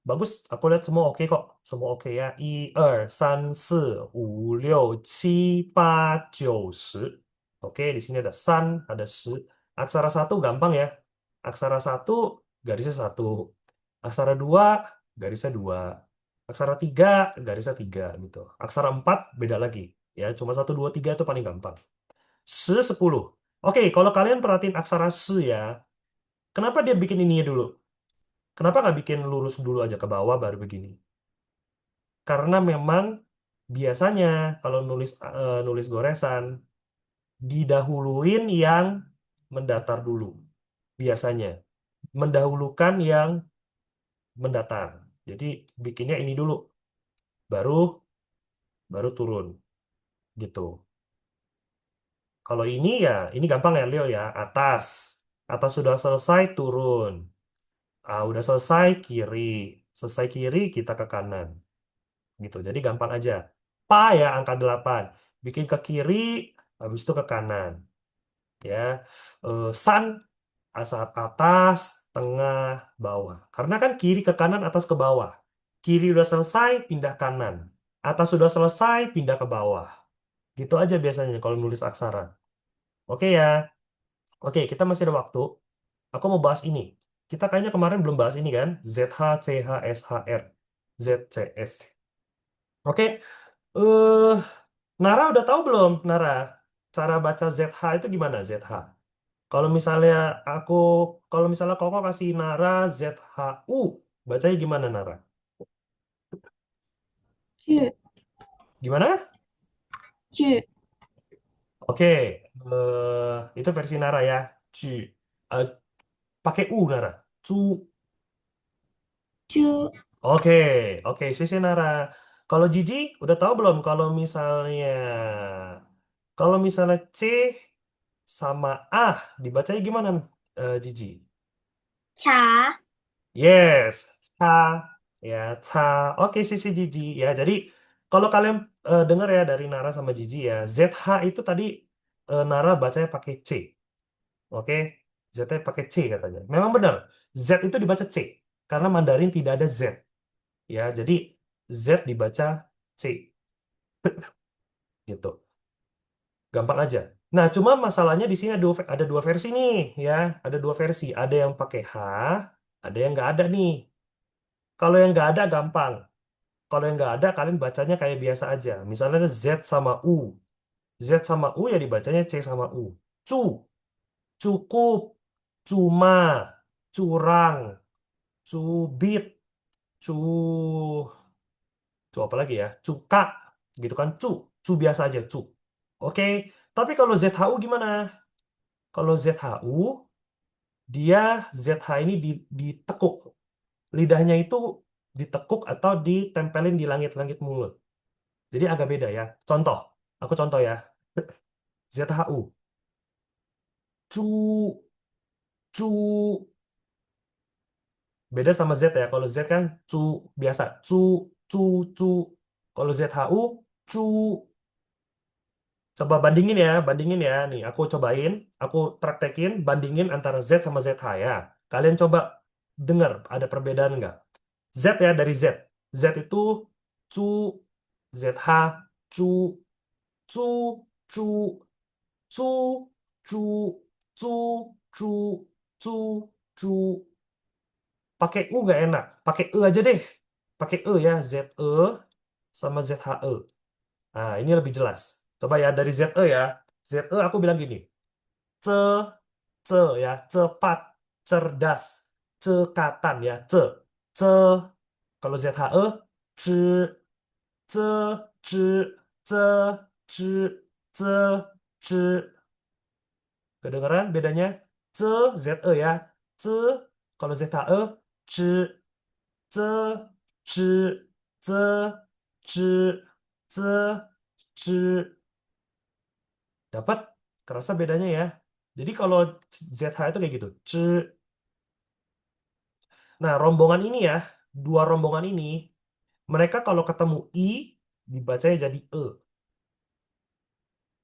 bagus. Aku lihat semua oke kok. Semua oke ya. 1, 2, 3, 4, 5, 6, 7, 8, 9, 10. Oke, di sini ada san, ada se. Aksara satu gampang ya. Aksara satu garisnya satu. Aksara dua garisnya dua. Aksara tiga garisnya tiga gitu. Aksara empat beda lagi. Ya, cuma 1, 2, 3 itu paling gampang. 10. Oke, kalau kalian perhatiin aksara se ya, kenapa dia bikin ininya dulu? Kenapa nggak bikin lurus dulu aja ke bawah baru begini? Karena memang biasanya kalau nulis goresan didahuluin yang mendatar dulu. Biasanya mendahulukan yang mendatang. Jadi bikinnya ini dulu, baru baru turun gitu. Kalau ini ya, ini gampang ya Leo ya, atas. Atas sudah selesai turun. Udah selesai kiri. Selesai kiri kita ke kanan. Gitu. Jadi gampang aja. Pa ya angka 8. Bikin ke kiri, habis itu ke kanan. Ya. San saat atas, tengah, bawah. Karena kan kiri ke kanan, atas ke bawah. Kiri udah selesai, pindah kanan. Atas sudah selesai, pindah ke bawah. Gitu aja biasanya kalau nulis aksara. Oke ya. Oke, kita masih ada waktu. Aku mau bahas ini. Kita kayaknya kemarin belum bahas ini kan? ZH, CH, SHR, ZCS. Oke, eh Nara udah tahu belum, Nara? Cara baca ZH itu gimana, ZH? Kalau misalnya aku, kalau misalnya Koko kasih Nara ZHU, bacanya gimana, Nara? Ju, Gimana? ju, Oke, itu versi Nara ya. Cu. Eh, pakai U, Nara. Cu. ju, Oke, oke, sisi Nara. Kalau Gigi, udah tahu belum kalau misalnya C sama A dibacanya gimana, Gigi? Cha. Yes, ca, ya, ca. Oke, sisi Gigi ya. Jadi kalau kalian dengar ya dari Nara sama Gigi ya, ZH itu tadi Nara bacanya pakai C. Oke, Z pakai C katanya. Memang benar, Z itu dibaca C karena Mandarin tidak ada Z. Ya, jadi Z dibaca C gitu. Gampang aja. Nah, cuma masalahnya di sini ada dua versi nih, ya. Ada dua versi. Ada yang pakai H, ada yang nggak ada nih. Kalau yang nggak ada gampang. Kalau yang nggak ada, kalian bacanya kayak biasa aja. Misalnya ada Z sama U. Z sama U ya dibacanya C sama U. Cu, cukup, cuma, curang, cubit, cu, cu apa lagi ya? Cuka, gitu kan? Cu biasa aja, cu. Oke, tapi kalau ZHU gimana? Kalau ZHU, dia ZH ini ditekuk. Lidahnya itu ditekuk atau ditempelin di langit-langit mulut. Jadi agak beda ya. Contoh, aku contoh ya. ZHU. Cu, cu. Beda sama Z ya. Kalau Z kan cu biasa. Cu, cu, cu. Kalau ZHU, cu. Coba bandingin ya. Nih, aku cobain, aku praktekin, bandingin antara Z sama ZH ya. Kalian coba dengar, ada perbedaan nggak? Z ya, dari Z. Z itu cu, ZH, cu, cu, cu, cu, cu, cu, cu, cu, cu. Pakai U nggak enak. Pakai E aja deh. Pakai E ya, ZE sama ZHE. Nah, ini lebih jelas. Coba ya, dari ZE ya. ZE aku bilang gini. Ce, ce ya, cepat, cerdas, cekatan ya, ce, ce. Kalau ZHE, ce, ce, ce, ce, ce, ce, ce. Kedengaran bedanya? Ce, ZE ya, ce. Kalau ZHE, ce, ce, ce, ce, ce, ce, ce. Dapat? Kerasa bedanya ya. Jadi kalau ZH itu kayak gitu. Ce. Nah, rombongan ini ya, dua rombongan ini, mereka kalau ketemu I, dibacanya jadi E.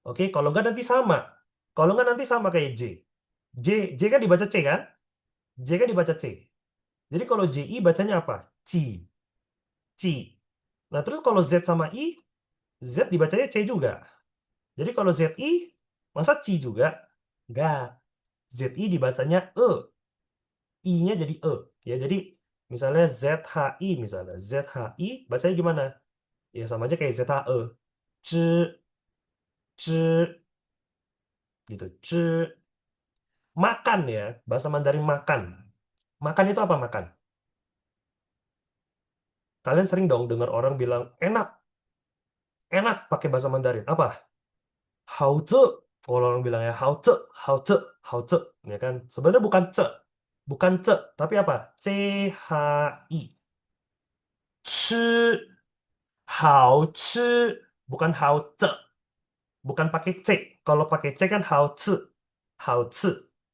Oke, kalau nggak nanti sama. Kalau nggak nanti sama kayak J. J kan dibaca C kan? J kan dibaca C. Jadi kalau JI bacanya apa? Ci. Ci. Nah, terus kalau Z sama I, Z dibacanya C juga. Jadi kalau ZI, masa Ci juga? Nggak. ZI dibacanya E. I-nya jadi E. Ya, jadi misalnya ZHI misalnya. ZHI bacanya gimana? Ya sama aja kayak ZHE. C, C, gitu. C. Makan ya. Bahasa Mandarin makan. Makan itu apa makan? Kalian sering dong dengar orang bilang enak. Enak pakai bahasa Mandarin. Apa? Hao zhe. Kalau orang bilang ya hao zhe, hao zhe, hao zhe. Ya kan? Sebenarnya bukan ce. Bukan ce, tapi apa? CHI. 吃 好吃 bukan 好ce, bukan pakai C. Kalau pakai C kan 好吃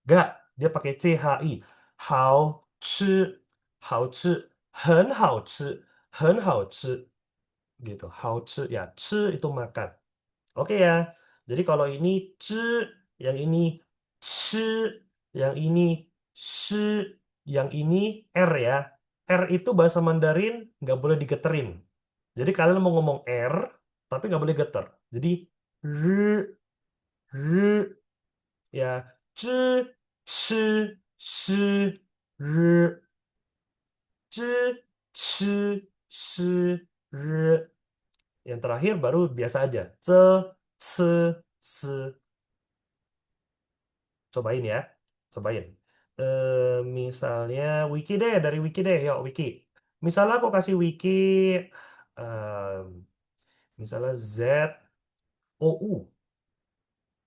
Gak, dia pakai CHI. 好吃好吃很好吃很好吃 gitu. 好吃 ya, 吃 itu makan. Oke ya. Jadi kalau ini ci, yang ini ci, yang ini shi, yang ini r ya. R itu bahasa Mandarin nggak boleh digeterin. Jadi kalian mau ngomong R, tapi nggak boleh geter. Jadi r, r, ya, ci, ci, shi, r, ci, ci, shi, r. Yang terakhir baru biasa aja. Ce, ce, se. Cobain ya. Cobain. Misalnya Wiki deh, dari Wiki deh. Yuk, Wiki. Misalnya aku kasih Wiki, em, misalnya ZOU.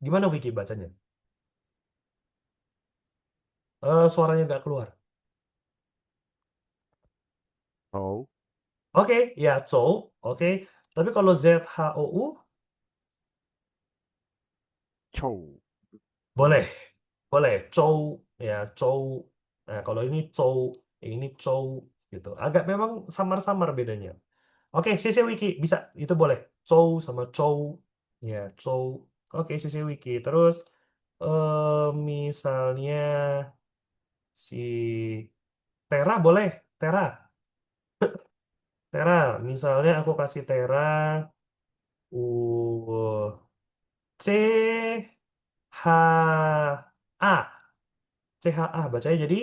Gimana Wiki bacanya? Suaranya nggak keluar. Hấu. Oke, ya, Zhou. Oke. Tapi kalau ZHOU, Chou. boleh. Boleh. Zhou. Ya, Zhou. Nah, kalau ini Zhou, ini Zhou. Gitu. Agak memang samar-samar bedanya. Oke, CC Wiki bisa, itu boleh. Chow sama Chow, ya Chow. Oke, CC Wiki. Terus misalnya si Tera boleh, Tera, Tera. Misalnya aku kasih Tera, C H A, CHA bacanya jadi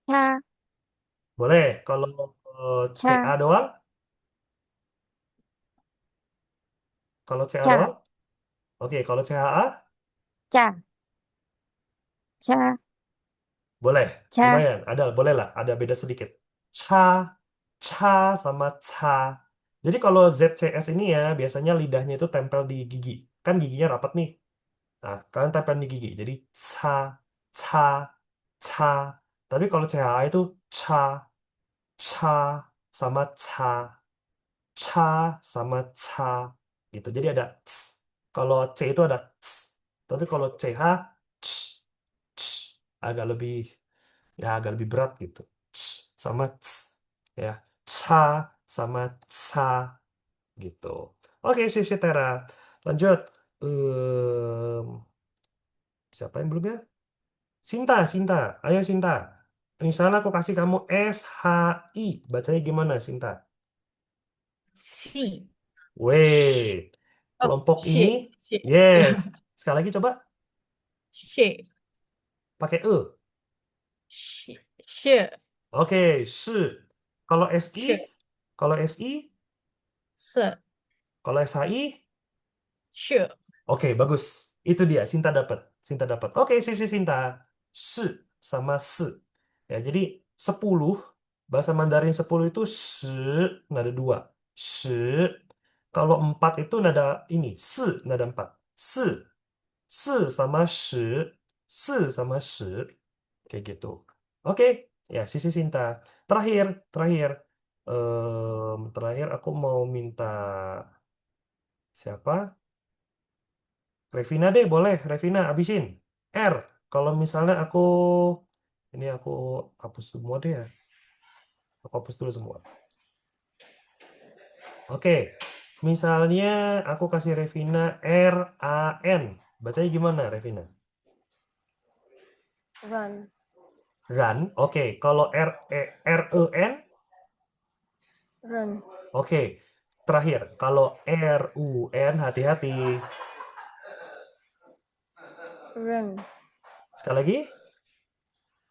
cha, boleh. Kalau CA cha, doang, kalau CA cha, doang, oke. Kalau CHA cha, cha, boleh, cha, lumayan. Ada, boleh lah. Ada beda sedikit. Cha, cha sama ca. Jadi kalau ZCS ini ya, biasanya lidahnya itu tempel di gigi. Kan giginya rapat nih. Nah, kalian tempel di gigi. Jadi ca, ca, ca. Tapi kalau CHA itu cha, cha sama ca, cha sama ca. Gitu. Jadi ada ts. Kalau C itu ada ts. Tapi kalau CH, ch, ch. Agak lebih ya agak lebih berat gitu. Ch sama ts, ya. Ca sama ca gitu. Oke, Sisi Tera. Lanjut. Siapa yang belum ya? Sinta, Sinta. Ayo Sinta. Misalnya aku kasih kamu SHI. Bacanya gimana, Sinta? Si. Weh. Oh, Kelompok ini, shit. yes. Sekali lagi coba Shit. pakai E. Shit. Oke, shi. Kalau SI, Shit. kalau SI, Se. kalau SHI, Shit. oke, bagus. Itu dia, Sinta dapat. Sinta dapat. Oke, sisi Sinta. Shi sama se. Ya, jadi 10, bahasa Mandarin 10 itu shi, nada 2. Shi. Kalau 4 itu nada ini, se, nada 4. Se. Se sama shi. Se sama shi. Kayak gitu. Oke, ya, sisi Sinta. Terakhir, terakhir. Terakhir aku mau minta siapa? Revina deh, boleh. Revina, abisin. R. Kalau misalnya ini aku hapus semua deh ya. Aku hapus dulu semua. Oke. Misalnya aku kasih Revina RAN. Bacanya gimana, Revina? run, Run. Oke. Kalau REN, run, oke. Terakhir, kalau RUN, hati-hati. run, Sekali lagi.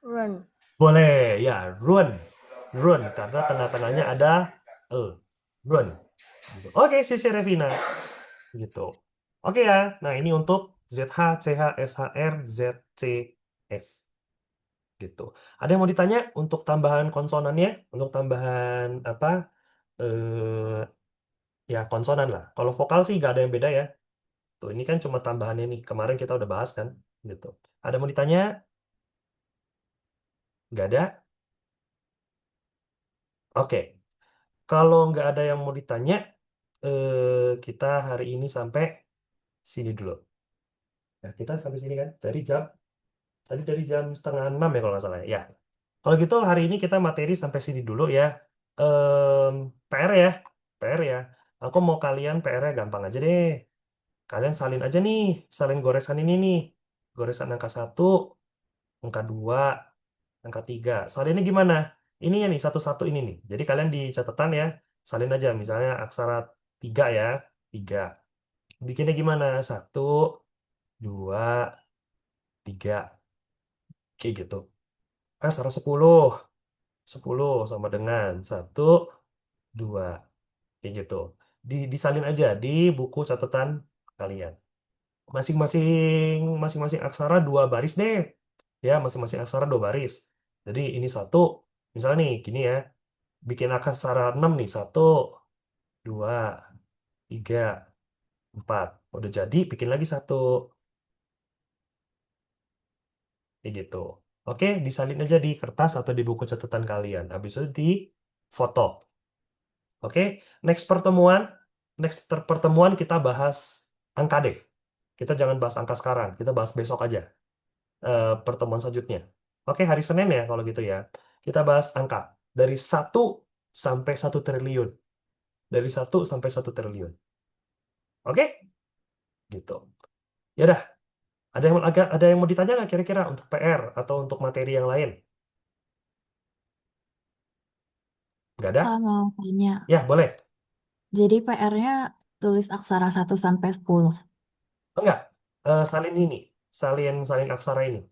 run. Boleh, ya, run. Run, karena tengah-tengahnya ada E. Run. Gitu. Oke, sisi Revina. Gitu. Oke ya. Nah, ini untuk ZH, CH, SHR, ZCS. Gitu. Ada yang mau ditanya untuk tambahan konsonannya? Untuk tambahan apa? Eh, ya, konsonan lah. Kalau vokal sih nggak ada yang beda ya. Tuh, ini kan cuma tambahannya nih. Kemarin kita udah bahas kan. Gitu. Ada yang mau ditanya? Nggak ada? Oke. Kalau nggak ada yang mau ditanya, kita hari ini sampai sini dulu. Nah, kita sampai sini kan? Tadi dari jam setengah 6 ya kalau nggak salah. Ya. Kalau gitu hari ini kita materi sampai sini dulu ya. PR ya. PR ya. Aku mau kalian PR-nya gampang aja deh. Kalian salin aja nih. Salin goresan ini nih. Goresan angka 1, angka 2, angka 3. Salinnya gimana? Ini ya nih, satu-satu ini nih. Jadi kalian di catatan ya. Salin aja. Misalnya aksara 3 ya. 3. Bikinnya gimana? 1, 2, 3. Kayak gitu. Aksara 10. 10 sama dengan 1, 2. Kayak gitu. Disalin aja di buku catatan kalian. Masing-masing aksara 2 baris deh. Ya, masing-masing aksara 2 baris. Jadi ini 1, misalnya nih, gini ya. Bikin aksara 6 nih. 1, 2, 3, 4. Udah jadi, bikin lagi 1. Kayak gitu. Oke, disalin aja di kertas atau di buku catatan kalian. Habis itu di foto. Oke, next pertemuan kita bahas angka deh. Kita jangan bahas angka sekarang, kita bahas besok aja. Pertemuan selanjutnya. Oke, hari Senin ya kalau gitu ya. Kita bahas angka dari 1 sampai 1 triliun. Dari 1 sampai 1 triliun. Oke? Gitu. Ya udah, ada yang mau ditanya nggak kira-kira untuk PR atau untuk materi yang lain? Nggak ada? Mau tanya. Ya, boleh. Jadi PR-nya tulis aksara 1 sampai 10. Enggak. Salin ini. Salin aksara ini.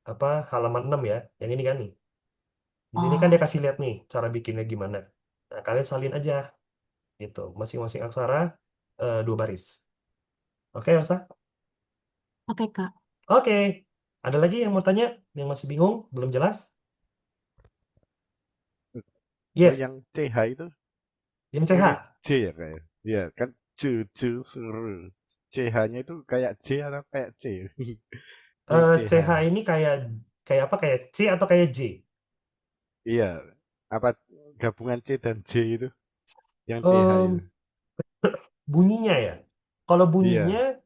Apa halaman 6 ya. Yang ini kan nih. Di sini kan dia Oh, kasih lihat nih cara bikinnya gimana. Nah, kalian salin aja gitu. Masing-masing aksara 2 baris. Oke, Elsa? oke Kak. Oke. Ada lagi yang mau tanya? Yang masih bingung? Belum jelas? Oh, Yes. yang CH itu Yang mirip CH. J ya kayak. Iya, kan suruh. CH-nya itu kayak J atau kayak C? Yang CH. CH ini kayak kayak apa? Kayak C atau kayak J? Iya, apa gabungan C dan J itu? Yang CH itu. Em, bunyinya ya. Kalau bunyinya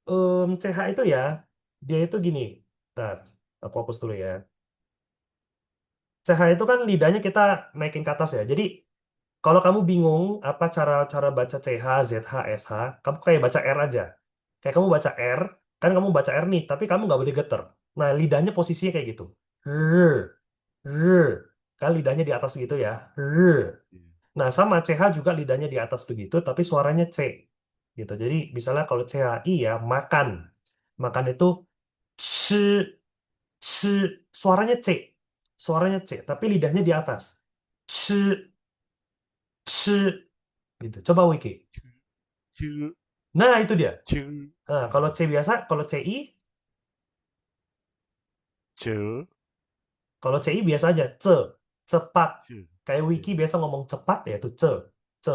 Iya. CH itu ya, dia itu gini. Nah, aku hapus dulu ya. CH itu kan lidahnya kita naikin ke atas ya. Jadi kalau kamu bingung apa cara baca CH, ZH, SH, kamu kayak baca R aja. Kayak kamu baca R, kan kamu baca R nih, tapi kamu nggak boleh geter. Nah, lidahnya posisinya kayak gitu. R, R. Kan lidahnya di atas gitu ya. R. Nah, sama CH juga lidahnya di atas begitu, tapi suaranya C. Gitu. Jadi, misalnya kalau CHI ya, makan. Makan itu C, C. Suaranya C. Suaranya C, tapi lidahnya di atas. C, C. Gitu. Coba Wiki. Cu, Nah, itu dia. cu, Nah, kalau C biasa, kalau CI, cu, kalau CI biasa aja, C, cepat. cu. Kayak Wiki biasa ngomong cepat, ya itu C, C.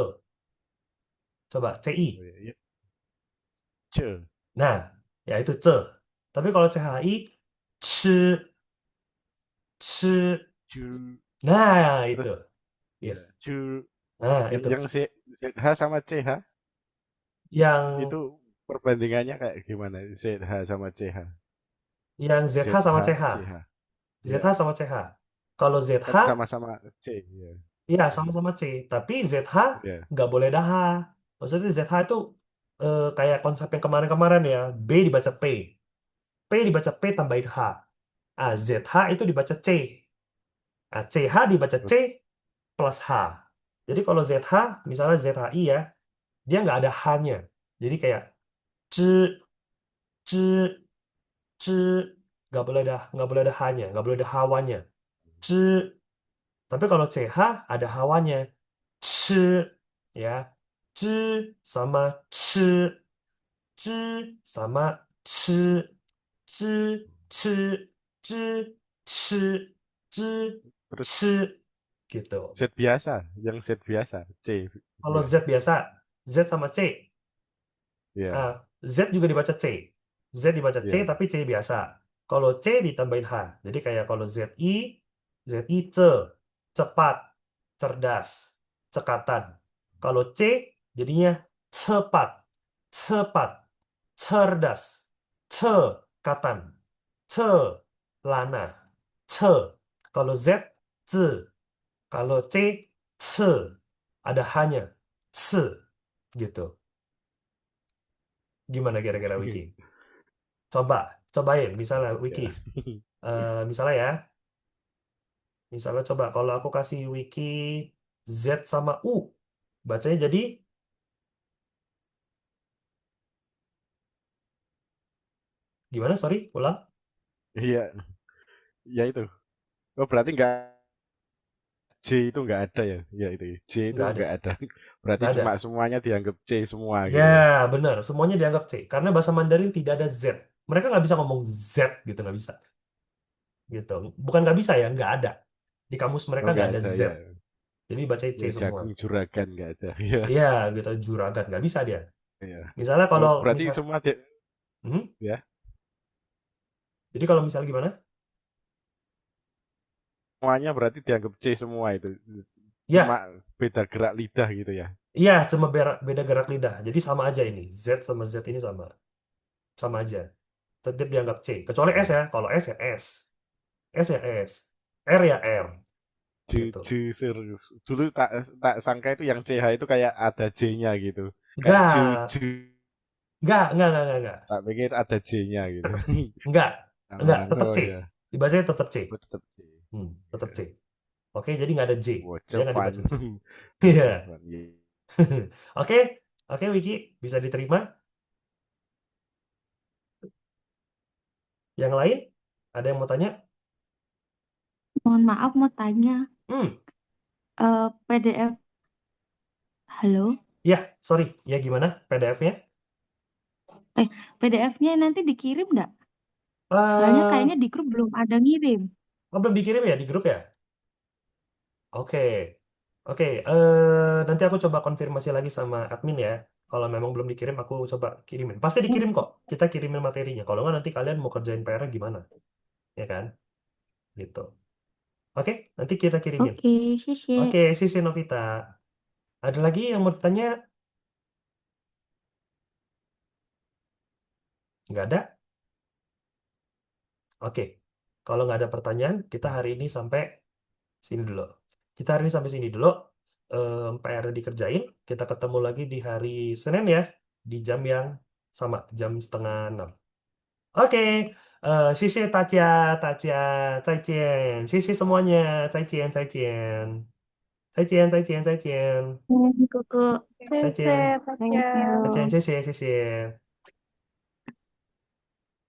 Coba CI. Oh, iya, iya. Ce, Nah, ya itu C. Tapi kalau CHI, C, C. cu. Nah, itu. Terus Yes. cu. Nah, itu. Yang ZH sama CH Yang itu perbandingannya kayak gimana? ZH sama CH. ZH ZH, sama CH. CH. ZH Ya, sama CH. Kalau ZH, kan sama-sama C. Ya. ya sama-sama C. Tapi ZH Ya. nggak boleh ada H. Maksudnya ZH itu kayak konsep yang kemarin-kemarin ya. B dibaca P. P dibaca P tambahin H. ZH itu dibaca C. CH dibaca C Terus plus H. Jadi kalau ZH, misalnya ZHI ya, dia nggak ada H-nya. Jadi kayak C, C, C, nggak boleh ada H-nya, nggak boleh ada hawanya. C. Tapi kalau CH ada hawanya. C, ya. C sama C, C sama C, C, C, C, C, C, terus C, gitu. Z biasa, yang Z biasa, C. Kalau Z biasa, Z sama C. Ya, Z juga dibaca C. Z dibaca C, ya. tapi C biasa. Kalau C ditambahin H. Jadi kayak kalau ZI, ZI cepat, cerdas, cekatan. Kalau C jadinya cepat, cepat, cerdas, cekatan, celana, ce. Kalau Z kalau C ada hanya gitu. Gimana kira-kira Wiki? Cobain misalnya Wiki. Misalnya ya. Misalnya coba kalau aku kasih Wiki Z sama U. Bacanya jadi gimana? Sorry, ulang. Iya, ya itu. Oh, berarti nggak J itu nggak ada ya? Ya itu. J itu Nggak ada. nggak ada. Berarti Nggak ada. cuma semuanya dianggap C semua gitu. Ya, benar. Semuanya dianggap C. Karena bahasa Mandarin tidak ada Z. Mereka nggak bisa ngomong Z gitu, nggak bisa. Gitu. Bukan nggak bisa ya, nggak ada. Di kamus mereka Oh, nggak nggak ada ada Z. ya. Jadi bacanya C Ya semua. jagung juragan nggak ada. Ya. Iya, gitu. Juragan. Nggak bisa dia. Iya. Misalnya Oh, kalau... berarti semua Hmm? ya. Jadi kalau misalnya gimana? Semuanya berarti dianggap C semua itu. Ya, Cuma beda gerak lidah gitu ya. iya, cuma beda gerak lidah. Jadi sama aja ini. Z sama Z ini sama. Sama aja. Tetap dianggap C. Kecuali S ya. Kalau S ya S. S ya S. R ya R. Gitu. Serius. Dulu tak sangka itu yang CH itu kayak ada J-nya gitu. Kayak Enggak. Enggak. Tak pikir ada J-nya gitu. Enggak. Tetap Oh C. ya, Dibacanya tetap C. tetap C. Tetap C. Oke, jadi nggak ada J. Dia nggak Wocopan. dibaca C. Iya. Wocopan, iya. Oke, Wiki. Bisa diterima. Yang lain? Ada yang mau tanya? Mohon maaf mau tanya, PDF. Halo? Ya, sorry. Ya, gimana PDF-nya? PDF-nya nanti dikirim nggak? Soalnya kayaknya di grup belum ada ngirim. Belum dikirim ya di grup ya? Oke. Nanti aku coba konfirmasi lagi sama admin ya. Kalau memang belum dikirim, aku coba kirimin. Pasti dikirim kok. Kita kirimin materinya. Kalau nggak nanti kalian mau kerjain PR gimana? Ya kan? Gitu. Oke, nanti kita kirimin. Oke, xie. Oke, sisi Novita. Ada lagi yang mau ditanya? Nggak ada? Oke. Kalau nggak ada pertanyaan, kita hari ini sampai sini dulu. PR dikerjain. Kita ketemu lagi di hari Senin ya. Di jam yang sama. Jam 5:30. Oke. Sisi Tacia, Zaijian. Sisi semuanya. Zaijian. Kuku. Zaijian.谢谢大家。Thank you. Zaijian, 谢谢。